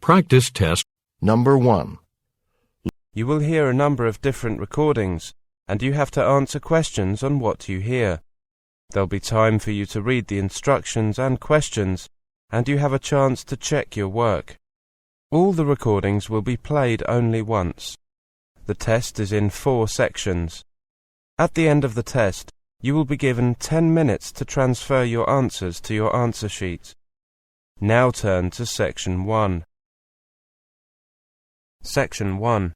Practice test Number 1. You will hear a number of different recordings, and you have to answer questions on what you hear. There'll be time for you to read the instructions and questions, and you have a chance to check your work. All the recordings will be played only once. The test is in 4 sections. At the end of the test, you will be given 10 minutes to transfer your answers to your answer sheet. Now turn to Section 1. Section 1.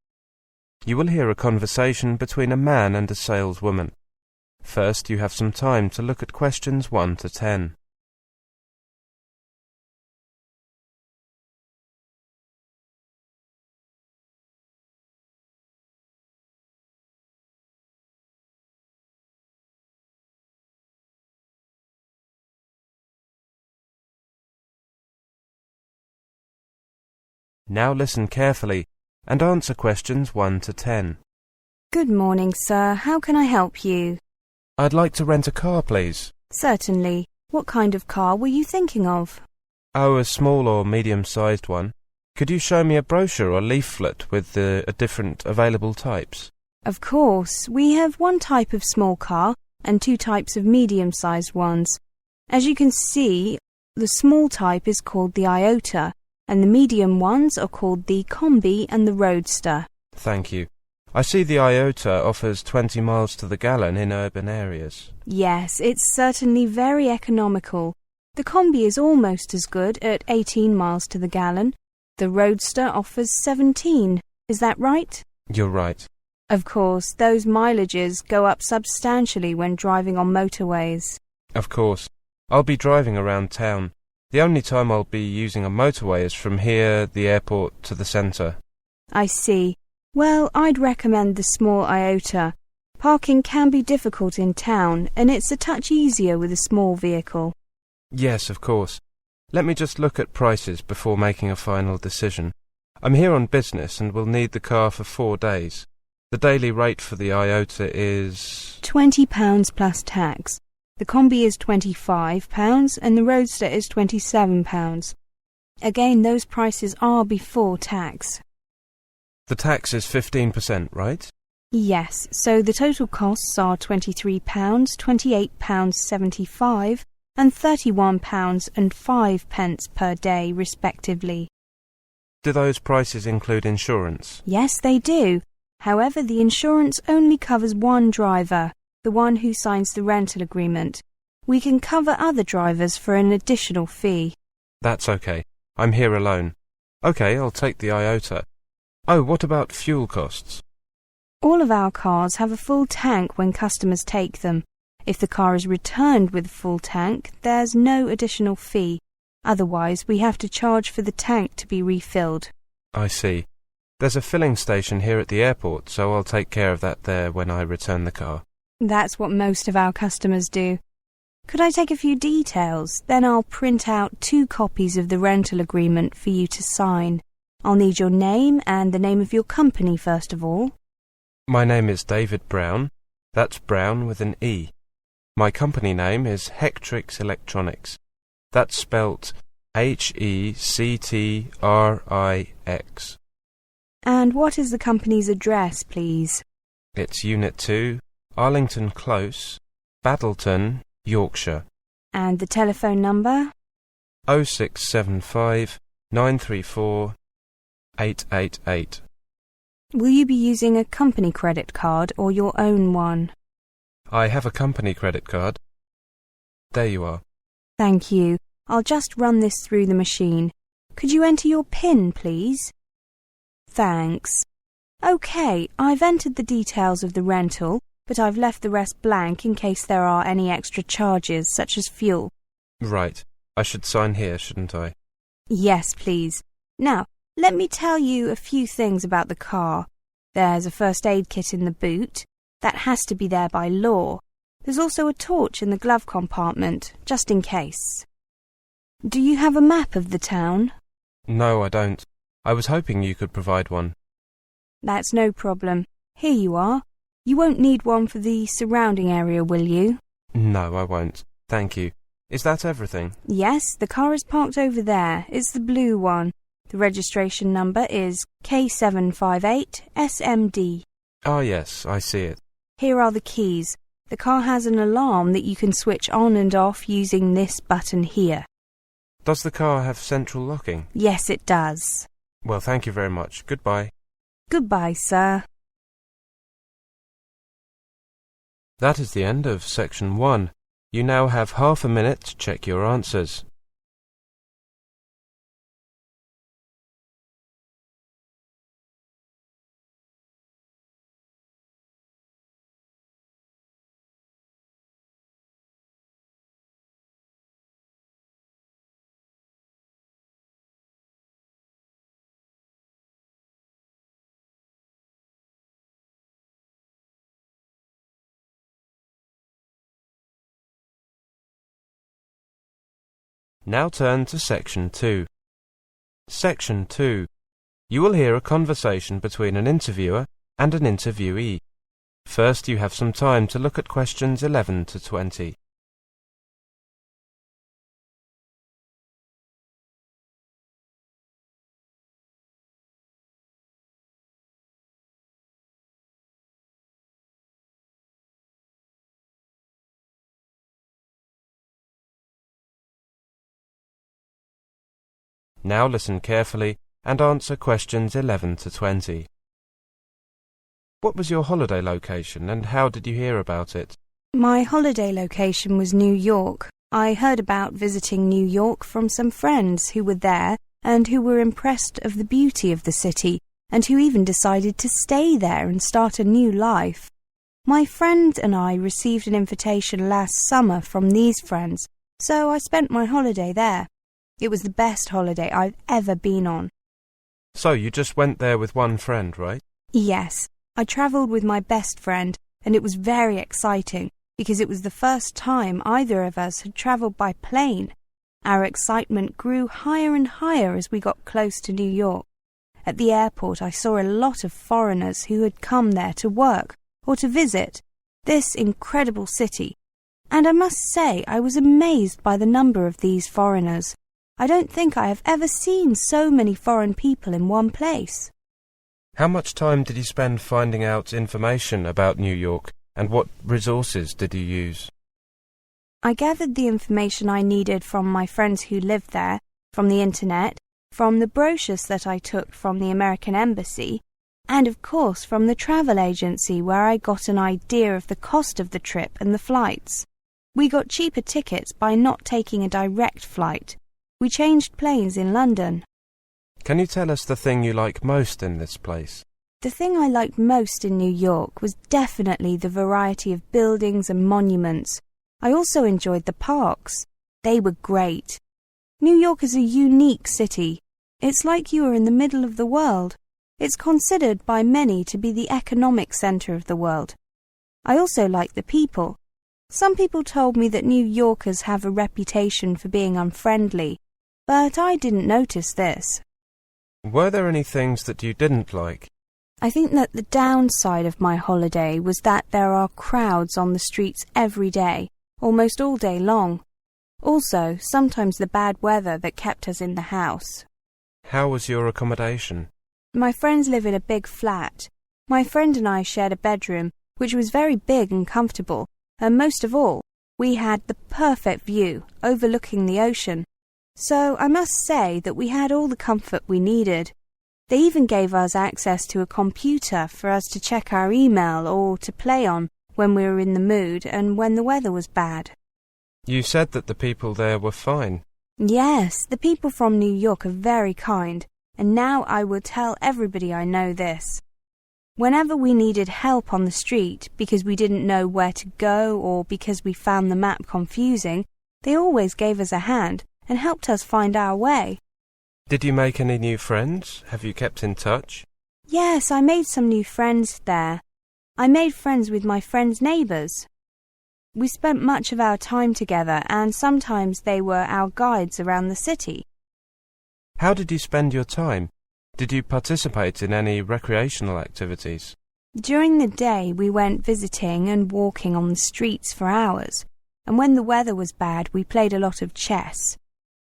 You will hear a conversation between a man and a saleswoman. First, you have some time to look at questions 1 to 10. Now listen carefully and answer questions 1 to 10. Good morning, sir. How can I help you? I'd like to rent a car, please. Certainly. What kind of car were you thinking of? Oh, a small or medium-sized one. Could you show me a brochure or leaflet with the different available types? Of course. We have one type of small car and 2 types of medium-sized ones. As you can see, the small type is called the Iota, and the medium ones are called the Combi and the Roadster. Thank you. I see the Iota offers 20 miles to the gallon in urban areas. Yes, it's certainly very economical. The Combi is almost as good at 18 miles to the gallon. The Roadster offers 17. Is that right? You're right. Of course, those mileages go up substantially when driving on motorways. Of course. I'll be driving around town. The only time I'll be using a motorway is from here, the airport, to the centre. I see. Well, I'd recommend the small Iota. Parking can be difficult in town, and it's a touch easier with a small vehicle. Yes, of course. Let me just look at prices before making a final decision. I'm here on business and will need the car for 4 days. The daily rate for the Iota is £20 plus tax. The Combi is £25 and the Roadster is £27. Again, those prices are before tax. The tax is 15%, right? Yes, so the total costs are £23, £28.75 and £31.05 per day, respectively. Do those prices include insurance? Yes, they do. However, the insurance only covers one driver, the one who signs the rental agreement. We can cover other drivers for an additional fee. That's okay. I'm here alone. Okay, I'll take the Iota. Oh, what about fuel costs? All of our cars have a full tank when customers take them. If the car is returned with a full tank, there's no additional fee. Otherwise, we have to charge for the tank to be refilled. I see. There's a filling station here at the airport, so I'll take care of that there when I return the car. That's what most of our customers do. Could I take a few details? Then I'll print out 2 copies of the rental agreement for you to sign. I'll need your name and the name of your company first of all. My name is David Brown. That's Brown with an E. My company name is Hectrix Electronics. That's spelt Hectrix. And what is the company's address, please? It's Unit 2, Arlington Close, Battleton, Yorkshire. And the telephone number? 0675 934 888. Will you be using a company credit card or your own one? I have a company credit card. There you are. Thank you. I'll just run this through the machine. Could you enter your PIN, please? Thanks. OK, I've entered the details of the rental, but I've left the rest blank in case there are any extra charges, such as fuel. Right. I should sign here, shouldn't I? Yes, please. Now, let me tell you a few things about the car. There's a first aid kit in the boot. That has to be there by law. There's also a torch in the glove compartment, just in case. Do you have a map of the town? No, I don't. I was hoping you could provide one. That's no problem. Here you are. You won't need one for the surrounding area, will you? No, I won't. Thank you. Is that everything? Yes, the car is parked over there. It's the blue one. The registration number is K758SMD. Ah, yes, I see it. Here are the keys. The car has an alarm that you can switch on and off using this button here. Does the car have central locking? Yes, it does. Well, thank you very much. Goodbye. Goodbye, sir. That is the end of section 1. You now have half a minute to check your answers. Now turn to section 2. Section 2. You will hear a conversation between an interviewer and an interviewee. First, you have some time to look at questions 11 to 20. Now listen carefully and answer questions 11 to 20. What was your holiday location and how did you hear about it? My holiday location was New York. I heard about visiting New York from some friends who were there and who were impressed of the beauty of the city and who even decided to stay there and start a new life. My friend and I received an invitation last summer from these friends, so I spent my holiday there. It was the best holiday I've ever been on. So you just went there with one friend, right? Yes, I travelled with my best friend and it was very exciting because it was the first time either of us had travelled by plane. Our excitement grew higher and higher as we got close to New York. At the airport I saw a lot of foreigners who had come there to work or to visit this incredible city. And I must say I was amazed by the number of these foreigners. I don't think I have ever seen so many foreign people in one place. How much time did you spend finding out information about New York and what resources did you use? I gathered the information I needed from my friends who lived there, from the internet, from the brochures that I took from the American Embassy, and of course from the travel agency where I got an idea of the cost of the trip and the flights. We got cheaper tickets by not taking a direct flight. We changed planes in London. Can you tell us the thing you like most in this place? The thing I liked most in New York was definitely the variety of buildings and monuments. I also enjoyed the parks. They were great. New York is a unique city. It's like you are in the middle of the world. It's considered by many to be the economic centre of the world. I also like the people. Some people told me that New Yorkers have a reputation for being unfriendly, but I didn't notice this. Were there any things that you didn't like? I think that the downside of my holiday was that there are crowds on the streets every day, almost all day long. Also, sometimes the bad weather that kept us in the house. How was your accommodation? My friends live in a big flat. My friend and I shared a bedroom, which was very big and comfortable, and most of all, we had the perfect view, overlooking the ocean. So I must say that we had all the comfort we needed. They even gave us access to a computer for us to check our email or to play on when we were in the mood and when the weather was bad. You said that the people there were fine. Yes, the people from New York are very kind, and now I will tell everybody I know this. Whenever we needed help on the street because we didn't know where to go or because we found the map confusing, they always gave us a hand and helped us find our way. Did you make any new friends? Have you kept in touch? Yes, I made some new friends there. I made friends with my friends' neighbours. We spent much of our time together and sometimes they were our guides around the city. How did you spend your time? Did you participate in any recreational activities? During the day we went visiting and walking on the streets for hours, and when the weather was bad we played a lot of chess.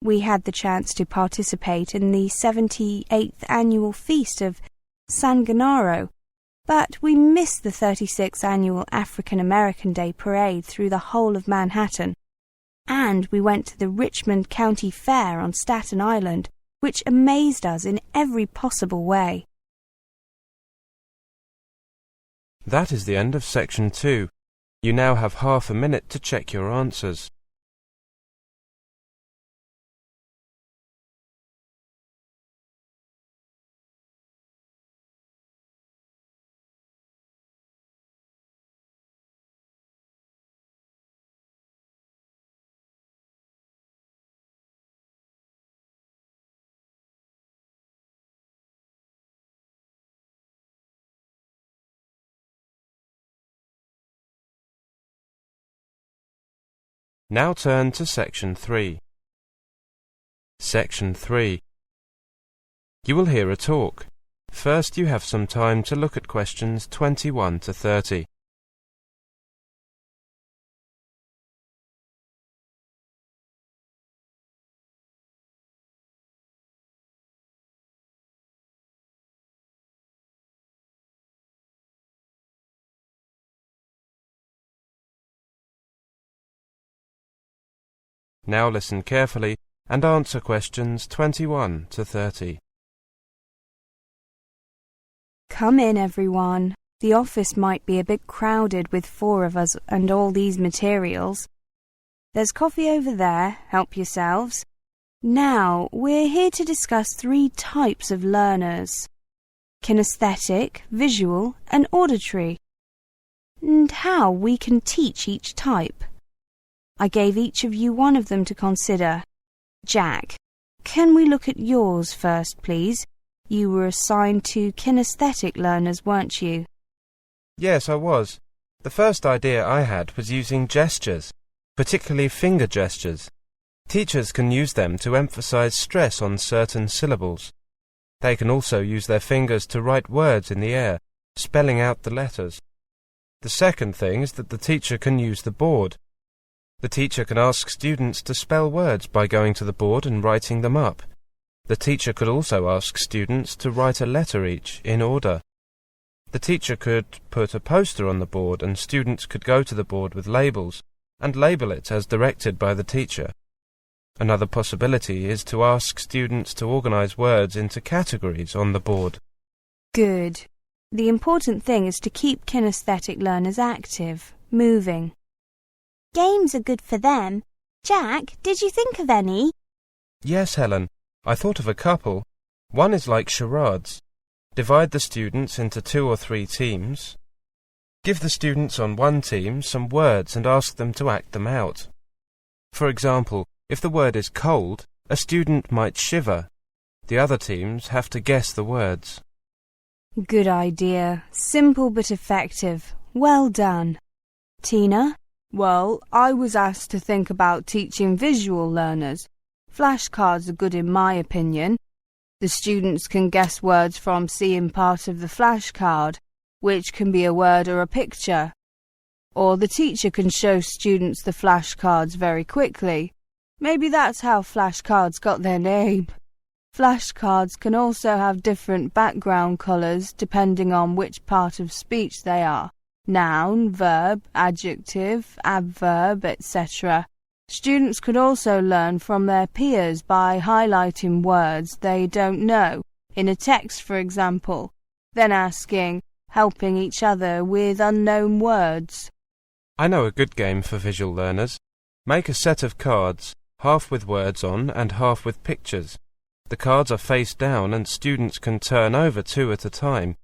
We had the chance to participate in the 78th annual feast of San Gennaro, but we missed the 36th annual African American Day parade through the whole of Manhattan. And we went to the Richmond County Fair on Staten Island, which amazed us in every possible way. That is the end of section 2. You now have half a minute to check your answers. Now turn to section 3. Section 3. You will hear a talk. First you have some time to look at questions 21 to 30. Now listen carefully and answer questions 21 to 30. Come in, everyone. The office might be a bit crowded with 4 of us and all these materials. There's coffee over there, help yourselves. Now, we're here to discuss 3 types of learners: kinesthetic, visual, and auditory, and how we can teach each type. I gave each of you one of them to consider. Jack, can we look at yours first, please? You were assigned to kinesthetic learners, weren't you? Yes, I was. The first idea I had was using gestures, particularly finger gestures. Teachers can use them to emphasize stress on certain syllables. They can also use their fingers to write words in the air, spelling out the letters. The second thing is that the teacher can use the board. The teacher can ask students to spell words by going to the board and writing them up. The teacher could also ask students to write a letter each, in order. The teacher could put a poster on the board and students could go to the board with labels and label it as directed by the teacher. Another possibility is to ask students to organize words into categories on the board. Good. The important thing is to keep kinesthetic learners active, moving. Games are good for them. Jack, did you think of any? Yes, Helen. I thought of a couple. One is like charades. Divide the students into 2 or 3 teams. Give the students on one team some words and ask them to act them out. For example, if the word is cold, a student might shiver. The other teams have to guess the words. Good idea. Simple but effective. Well done. Tina? Well, I was asked to think about teaching visual learners. Flashcards are good in my opinion. The students can guess words from seeing part of the flashcard, which can be a word or a picture. Or the teacher can show students the flashcards very quickly. Maybe that's how flashcards got their name. Flashcards can also have different background colours depending on which part of speech they are. Noun, verb, adjective, adverb, etc. Students could also learn from their peers by highlighting words they don't know, in a text for example, then helping each other with unknown words. I know a good game for visual learners. Make a set of cards, half with words on and half with pictures. The cards are face down and students can turn over 2 at a time.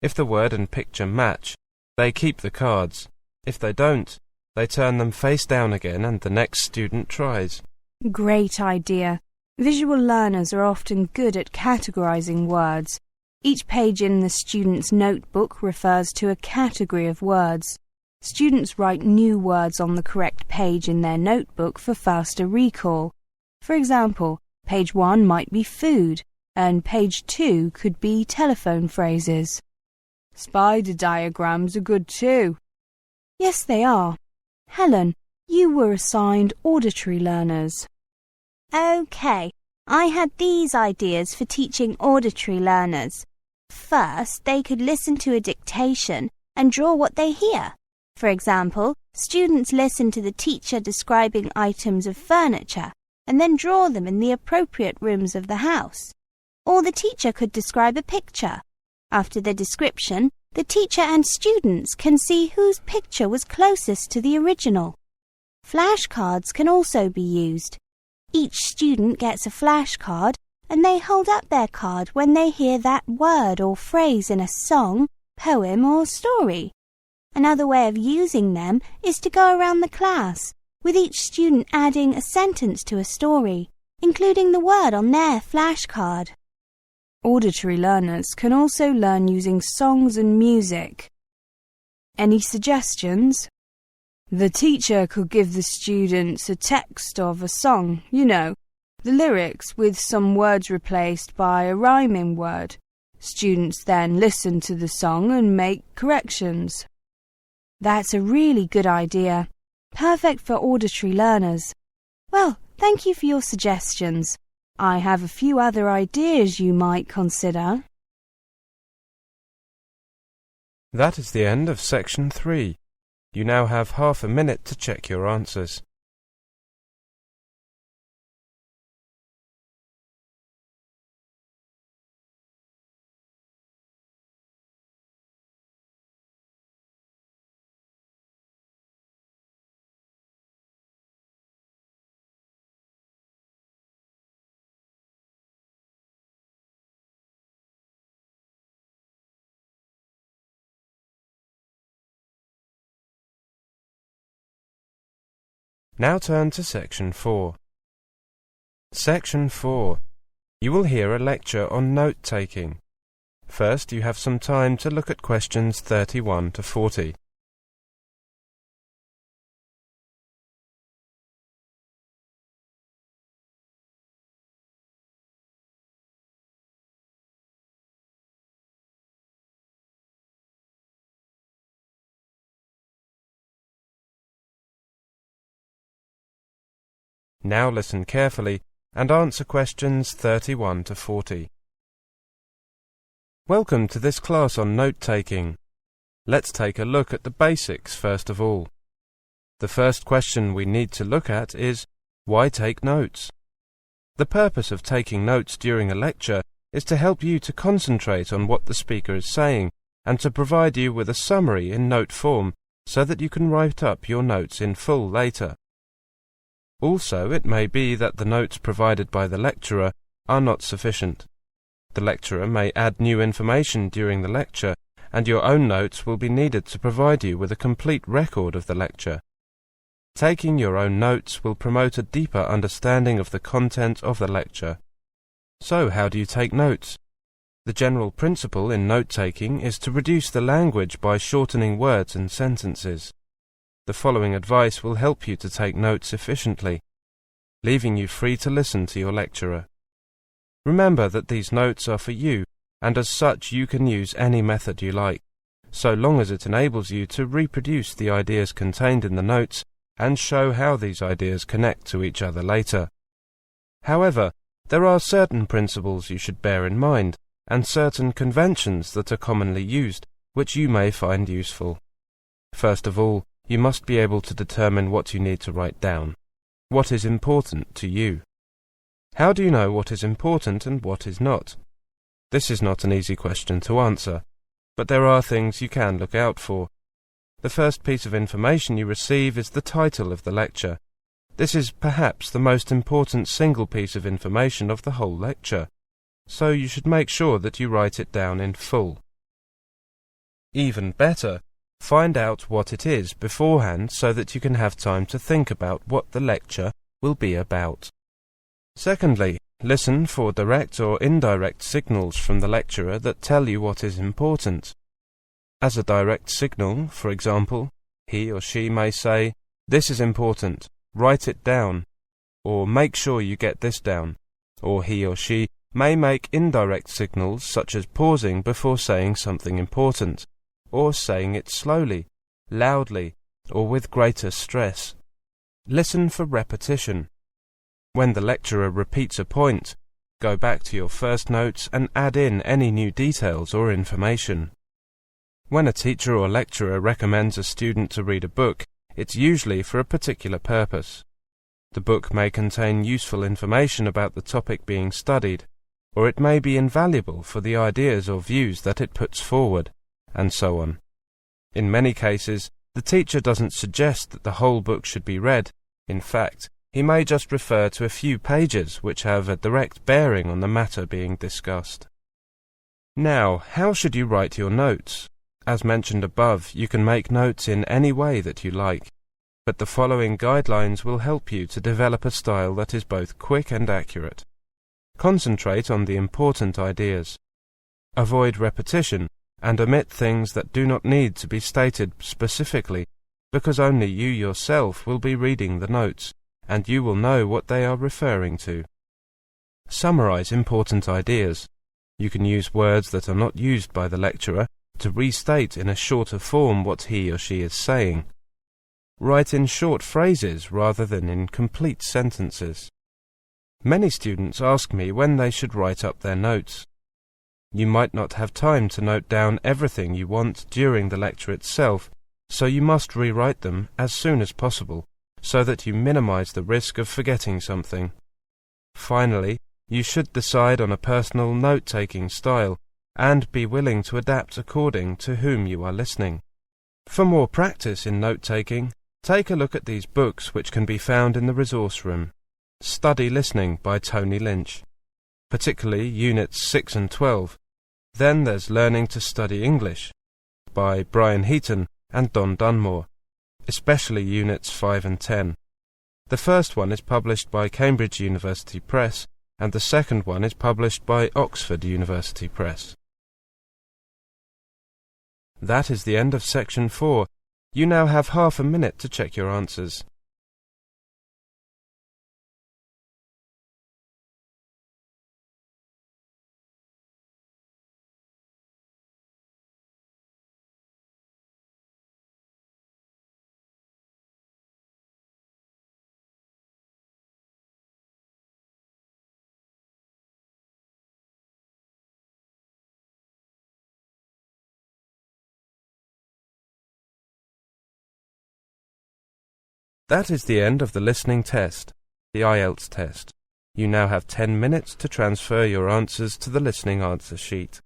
If the word and picture match, they keep the cards. If they don't, they turn them face down again and the next student tries. Great idea. Visual learners are often good at categorizing words. Each page in the student's notebook refers to a category of words. Students write new words on the correct page in their notebook for faster recall. For example, page 1 might be food, and page 2 could be telephone phrases. Spider diagrams are good too. Yes, they are. Helen, you were assigned auditory learners. OK, I had these ideas for teaching auditory learners. First, they could listen to a dictation and draw what they hear. For example, students listen to the teacher describing items of furniture and then draw them in the appropriate rooms of the house. Or the teacher could describe a picture. After the description, the teacher and students can see whose picture was closest to the original. Flashcards can also be used. Each student gets a flashcard and they hold up their card when they hear that word or phrase in a song, poem or story. Another way of using them is to go around the class, with each student adding a sentence to a story, including the word on their flashcard. Auditory learners can also learn using songs and music. Any suggestions? The teacher could give the students a text of a song, the lyrics with some words replaced by a rhyming word. Students then listen to the song and make corrections. That's a really good idea. Perfect for auditory learners. Well, thank you for your suggestions. I have a few other ideas you might consider. That is the end of section 3. You now have half a minute to check your answers. Now turn to section 4. Section 4. You will hear a lecture on note-taking. First, you have some time to look at questions 31 to 40. Now listen carefully and answer questions 31 to 40. Welcome to this class on note-taking. Let's take a look at the basics first of all. The first question we need to look at is, why take notes? The purpose of taking notes during a lecture is to help you to concentrate on what the speaker is saying and to provide you with a summary in note form so that you can write up your notes in full later. Also, it may be that the notes provided by the lecturer are not sufficient. The lecturer may add new information during the lecture, and your own notes will be needed to provide you with a complete record of the lecture. Taking your own notes will promote a deeper understanding of the content of the lecture. So, how do you take notes? The general principle in note-taking is to reduce the language by shortening words and sentences. The following advice will help you to take notes efficiently, leaving you free to listen to your lecturer. Remember that these notes are for you, and as such you can use any method you like, so long as it enables you to reproduce the ideas contained in the notes and show how these ideas connect to each other later. However, there are certain principles you should bear in mind, and certain conventions that are commonly used, which you may find useful. First of all, you must be able to determine what you need to write down. What is important to you? How do you know what is important and what is not? This is not an easy question to answer, but there are things you can look out for. The first piece of information you receive is the title of the lecture. This is perhaps the most important single piece of information of the whole lecture, so you should make sure that you write it down in full. Even better, find out what it is beforehand so that you can have time to think about what the lecture will be about. Secondly, listen for direct or indirect signals from the lecturer that tell you what is important. As a direct signal, for example, he or she may say, "This is important, write it down," or "Make sure you get this down," or he or she may make indirect signals such as pausing before saying something important, or saying it slowly, loudly, or with greater stress. Listen for repetition. When the lecturer repeats a point, go back to your first notes and add in any new details or information. When a teacher or lecturer recommends a student to read a book, it's usually for a particular purpose. The book may contain useful information about the topic being studied, or it may be invaluable for the ideas or views that it puts forward, and so on. In many cases, the teacher doesn't suggest that the whole book should be read. In fact, he may just refer to a few pages which have a direct bearing on the matter being discussed. Now, how should you write your notes? As mentioned above, you can make notes in any way that you like, but the following guidelines will help you to develop a style that is both quick and accurate. Concentrate on the important ideas. Avoid repetition and omit things that do not need to be stated specifically, because only you yourself will be reading the notes, and you will know what they are referring to. Summarize important ideas. You can use words that are not used by the lecturer to restate in a shorter form what he or she is saying. Write in short phrases rather than in complete sentences. Many students ask me when they should write up their notes. You might not have time to note down everything you want during the lecture itself, so you must rewrite them as soon as possible, so that you minimize the risk of forgetting something. Finally, you should decide on a personal note-taking style, and be willing to adapt according to whom you are listening. For more practice in note-taking, take a look at these books which can be found in the resource room. Study Listening by Tony Lynch, particularly Units 6 and 12. Then there's Learning to Study English by Brian Heaton and Don Dunmore, especially Units 5 and 10. The first one is published by Cambridge University Press, and the second one is published by Oxford University Press. That is the end of Section 4. You now have half a minute to check your answers. That is the end of the listening test, the IELTS test. You now have 10 minutes to transfer your answers to the listening answer sheet.